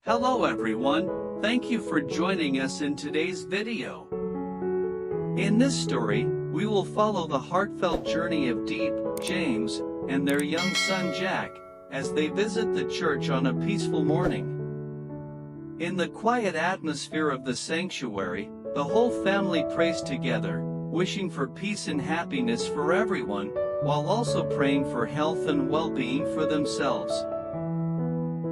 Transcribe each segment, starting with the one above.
Hello everyone, thank you for joining us in today's video. In this story, we will follow the heartfelt journey of Diep, James, and their young son Jack, as they visit the church on a peaceful morning. In the quiet atmosphere of the sanctuary, the whole family prays together, wishing for peace and happiness for everyone, while also praying for health and well-being for themselves.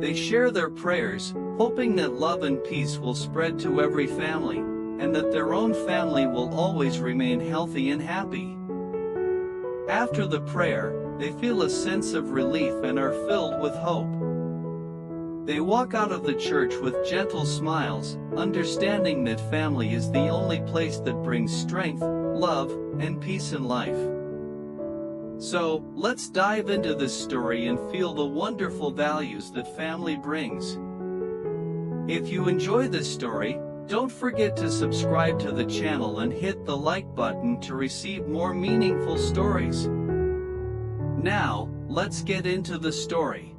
They share their prayers, hoping that love and peace will spread to every family, and that their own family will always remain healthy and happy. After the prayer, they feel a sense of relief and are filled with hope. They walk out of the church with gentle smiles, understanding that family is the only place that brings strength, love, and peace in life. So, let's dive into this story and feel the wonderful values that family brings. If you enjoy this story, don't forget to subscribe to the channel and hit the like button to receive more meaningful stories. Now, let's get into the story.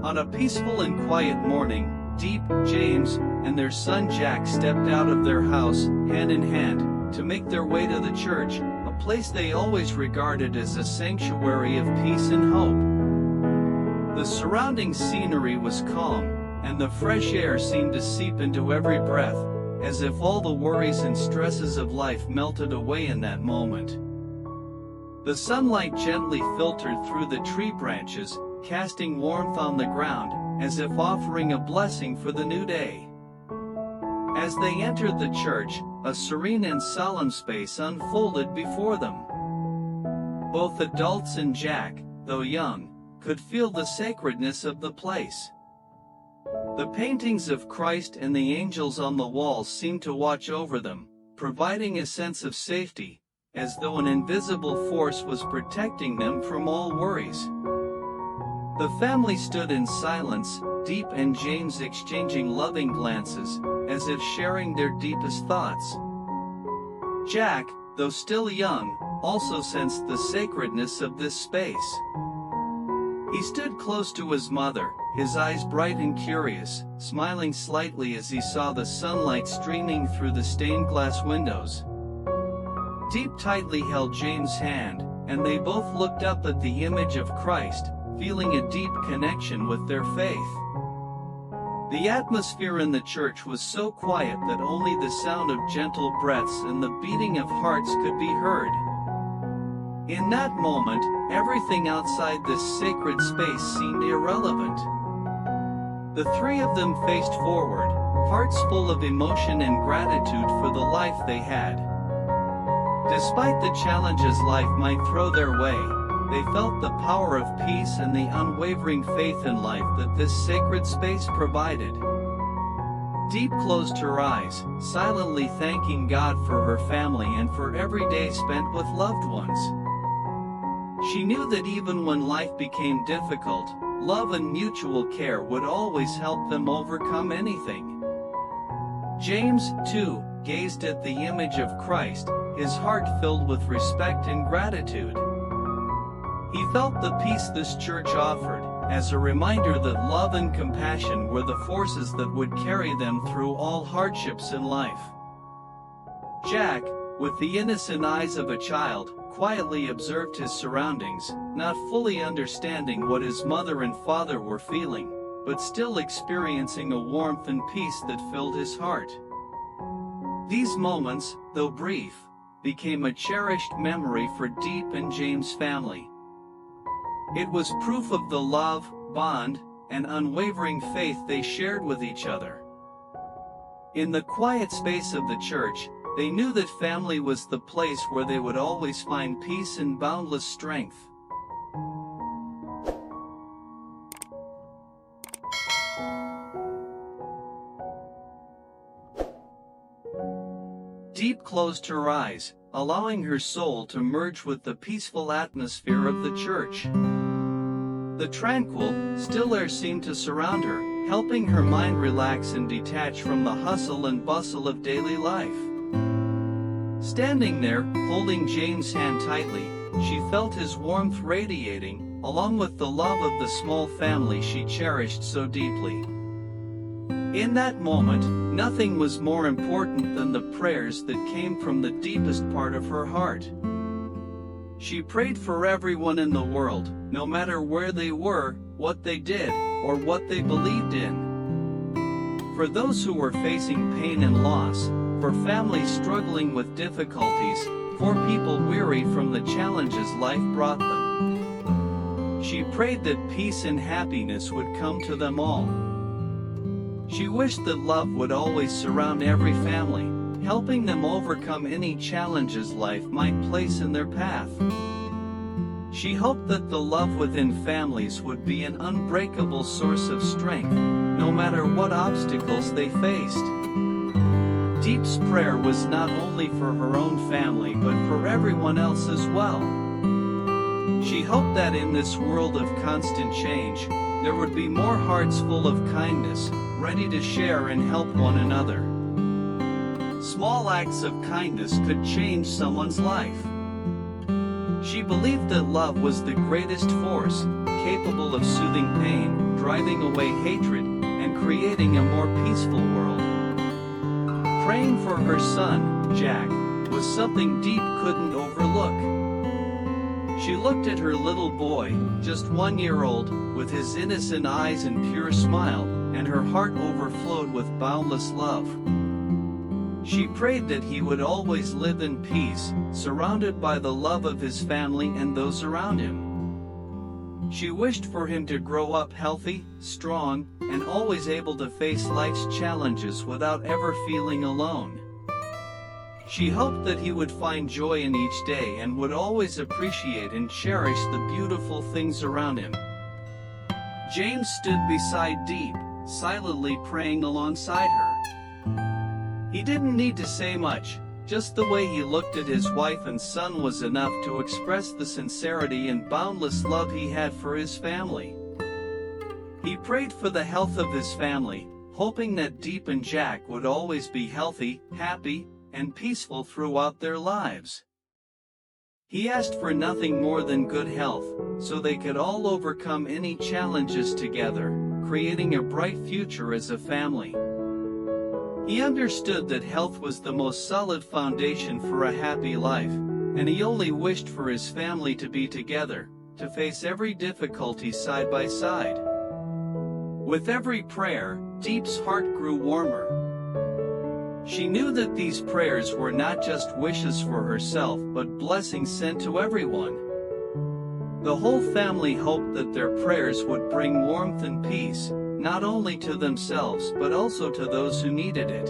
On a peaceful and quiet morning, Diep, James, and their son Jack stepped out of their house, hand in hand, to make their way to the church, a place they always regarded as a sanctuary of peace and hope. The surrounding scenery was calm, and the fresh air seemed to seep into every breath, as if all the worries and stresses of life melted away in that moment. The sunlight gently filtered through the tree branches, casting warmth on the ground, as if offering a blessing for the new day. As they entered the church, a serene and solemn space unfolded before them. Both adults and Jack, though young, could feel the sacredness of the place. The paintings of Christ and the angels on the walls seemed to watch over them, providing a sense of safety, as though an invisible force was protecting them from all worries. The family stood in silence, Diep and James exchanging loving glances, as if sharing their deepest thoughts. Jack, though still young, also sensed the sacredness of this space. He stood close to his mother, his eyes bright and curious, smiling slightly as he saw the sunlight streaming through the stained glass windows. Diep tightly held James' hand, and they both looked up at the image of Christ, feeling a deep connection with their faith. The atmosphere in the church was so quiet that only the sound of gentle breaths and the beating of hearts could be heard. In that moment, everything outside this sacred space seemed irrelevant. The three of them faced forward, hearts full of emotion and gratitude for the life they had. Despite the challenges life might throw their way, they felt the power of peace and the unwavering faith in life that this sacred space provided. Diep closed her eyes, silently thanking God for her family and for every day spent with loved ones. She knew that even when life became difficult, love and mutual care would always help them overcome anything. James, too, gazed at the image of Christ, his heart filled with respect and gratitude. He felt the peace this church offered, as a reminder that love and compassion were the forces that would carry them through all hardships in life. Jack, with the innocent eyes of a child, quietly observed his surroundings, not fully understanding what his mother and father were feeling, but still experiencing a warmth and peace that filled his heart. These moments, though brief, became a cherished memory for Diep and James' family. It was proof of the love, bond, and unwavering faith they shared with each other. In the quiet space of the church, they knew that family was the place where they would always find peace and boundless strength. Diep closed her eyes, allowing her soul to merge with the peaceful atmosphere of the church. The tranquil, still air seemed to surround her, helping her mind relax and detach from the hustle and bustle of daily life. Standing there, holding James' hand tightly, she felt his warmth radiating, along with the love of the small family she cherished so deeply. In that moment, nothing was more important than the prayers that came from the deepest part of her heart. She prayed for everyone in the world, no matter where they were, what they did, or what they believed in. For those who were facing pain and loss, for families struggling with difficulties, for people weary from the challenges life brought them. She prayed that peace and happiness would come to them all. She wished that love would always surround every family, helping them overcome any challenges life might place in their path. She hoped that the love within families would be an unbreakable source of strength, no matter what obstacles they faced. Diep's prayer was not only for her own family but for everyone else as well. She hoped that in this world of constant change, there would be more hearts full of kindness, ready to share and help one another. Small acts of kindness could change someone's life. She believed that love was the greatest force, capable of soothing pain, driving away hatred, and creating a more peaceful world. Praying for her son, Jack, was something Diep couldn't overlook. She looked at her little boy, just 1 year old, with his innocent eyes and pure smile, and her heart overflowed with boundless love. She prayed that he would always live in peace, surrounded by the love of his family and those around him. She wished for him to grow up healthy, strong, and always able to face life's challenges without ever feeling alone. She hoped that he would find joy in each day and would always appreciate and cherish the beautiful things around him. James stood beside Diep, silently praying alongside her. He didn't need to say much, just the way he looked at his wife and son was enough to express the sincerity and boundless love he had for his family. He prayed for the health of his family, hoping that Diep and Jack would always be healthy, happy, and peaceful throughout their lives. He asked for nothing more than good health, so they could all overcome any challenges together, creating a bright future as a family. He understood that health was the most solid foundation for a happy life, and he only wished for his family to be together, to face every difficulty side by side. With every prayer, Diep's heart grew warmer. She knew that these prayers were not just wishes for herself but blessings sent to everyone. The whole family hoped that their prayers would bring warmth and peace, not only to themselves but also to those who needed it.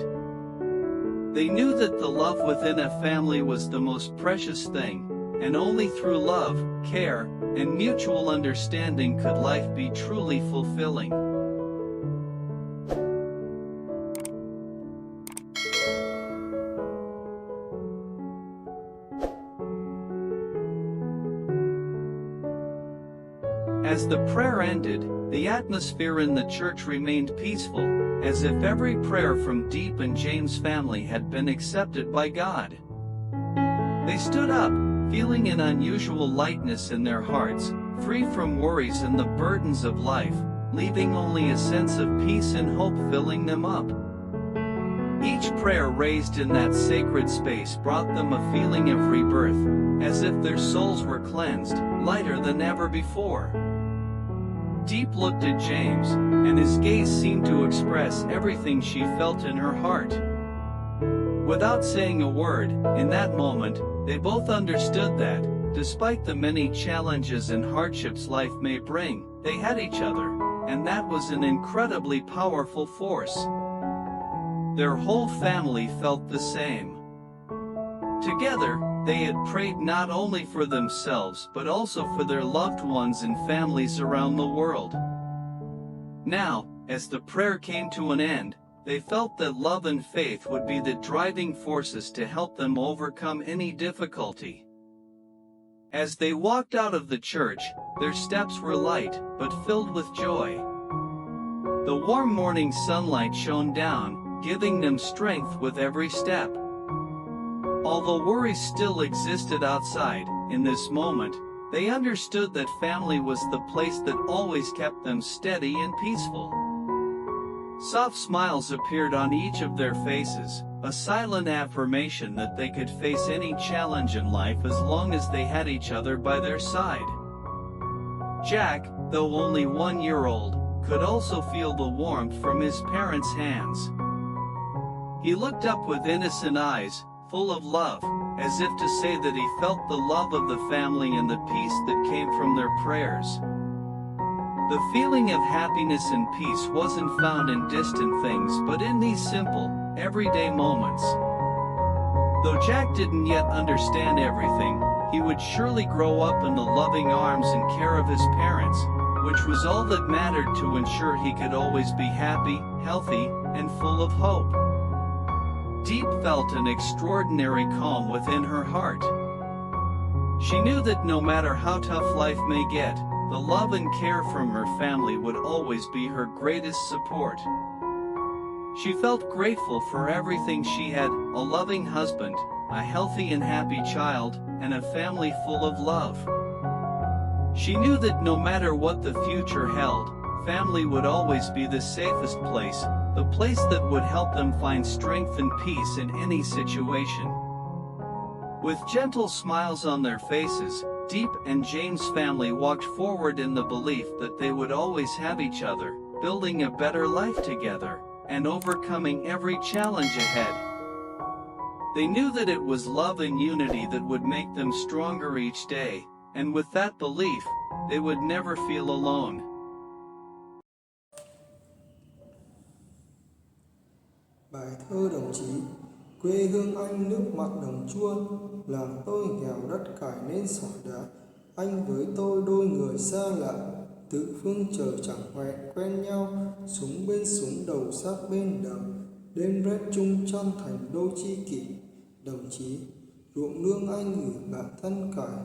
They knew that the love within a family was the most precious thing, and only through love, care, and mutual understanding could life be truly fulfilling. As the prayer ended, the atmosphere in the church remained peaceful, as if every prayer from Diep and James' family had been accepted by God. They stood up, feeling an unusual lightness in their hearts, free from worries and the burdens of life, leaving only a sense of peace and hope filling them up. Each prayer raised in that sacred space brought them a feeling of rebirth, as if their souls were cleansed, lighter than ever before. Diep looked at James, and his gaze seemed to express everything she felt in her heart. Without saying a word, in that moment, they both understood that, despite the many challenges and hardships life may bring, they had each other, and that was an incredibly powerful force. Their whole family felt the same. Together, they had prayed not only for themselves but also for their loved ones and families around the world. Now, as the prayer came to an end, they felt that love and faith would be the driving forces to help them overcome any difficulty. As they walked out of the church, their steps were light, but filled with joy. The warm morning sunlight shone down, giving them strength with every step. Although worries still existed outside, in this moment, they understood that family was the place that always kept them steady and peaceful. Soft smiles appeared on each of their faces, a silent affirmation that they could face any challenge in life as long as they had each other by their side. Jack, though only 1 year old, could also feel the warmth from his parents' hands. He looked up with innocent eyes, full of love, as if to say that he felt the love of the family and the peace that came from their prayers. The feeling of happiness and peace wasn't found in distant things but in these simple, everyday moments. Though Jack didn't yet understand everything, he would surely grow up in the loving arms and care of his parents, which was all that mattered to ensure he could always be happy, healthy, and full of hope. Diep felt an extraordinary calm within her heart. She knew that no matter how tough life may get, the love and care from her family would always be her greatest support. She felt grateful for everything she had, a loving husband, a healthy and happy child, and a family full of love. She knew that no matter what the future held, family would always be the safest place, the place that would help them find strength and peace in any situation. With gentle smiles on their faces, Diep and James' family walked forward in the belief that they would always have each other, building a better life together, and overcoming every challenge ahead. They knew that it was love and unity that would make them stronger each day, and with that belief, they would never feel alone. Bài thơ đồng chí. Quê hương anh nước mặn đồng chua, làng tôi nghèo đất cải nên sỏi đá. Anh với tôi đôi người xa lạ, tự phương trời chẳng hẹn quen nhau. Súng bên súng đầu sát bên đầu, đêm rét chung chăn thành đôi chi kỷ. Đồng chí, ruộng nương anh gửi bạn thân cải.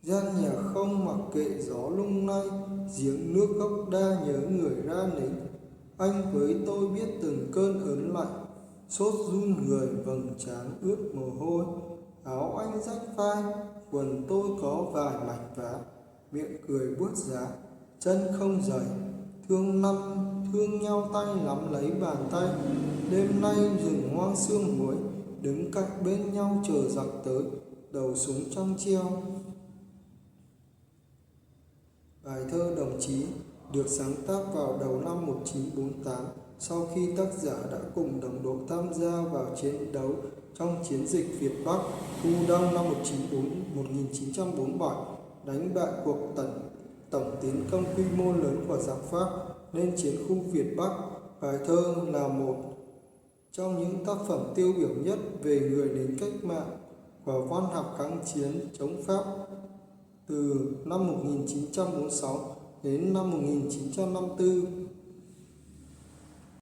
Gian nhà không mặc kệ gió lung lay, giếng nước gốc đa nhớ người ra nính. Anh với tôi biết từng cơn ớn lạnh, sốt run người vầng trán ướt mồ hôi. Áo anh rách vai, quần tôi có vài mảnh vá, miệng cười buốt giá, chân không giày. Thương nhau tay nắm lấy bàn tay, đêm nay rừng hoang sương muối, đứng cạnh bên nhau chờ giặc tới, đầu súng trong treo. Bài thơ đồng chí được sáng tác vào đầu năm 1948, sau khi tác giả đã cùng đồng đội tham gia vào chiến đấu trong chiến dịch Việt Bắc Thu Đông năm 1947, đánh bại cuộc tổng tiến công quy mô lớn của giặc Pháp lên chiến khu Việt Bắc. Bài thơ là một trong những tác phẩm tiêu biểu nhất về người lính cách mạng của văn học kháng chiến chống Pháp từ năm 1946 đến năm 1954.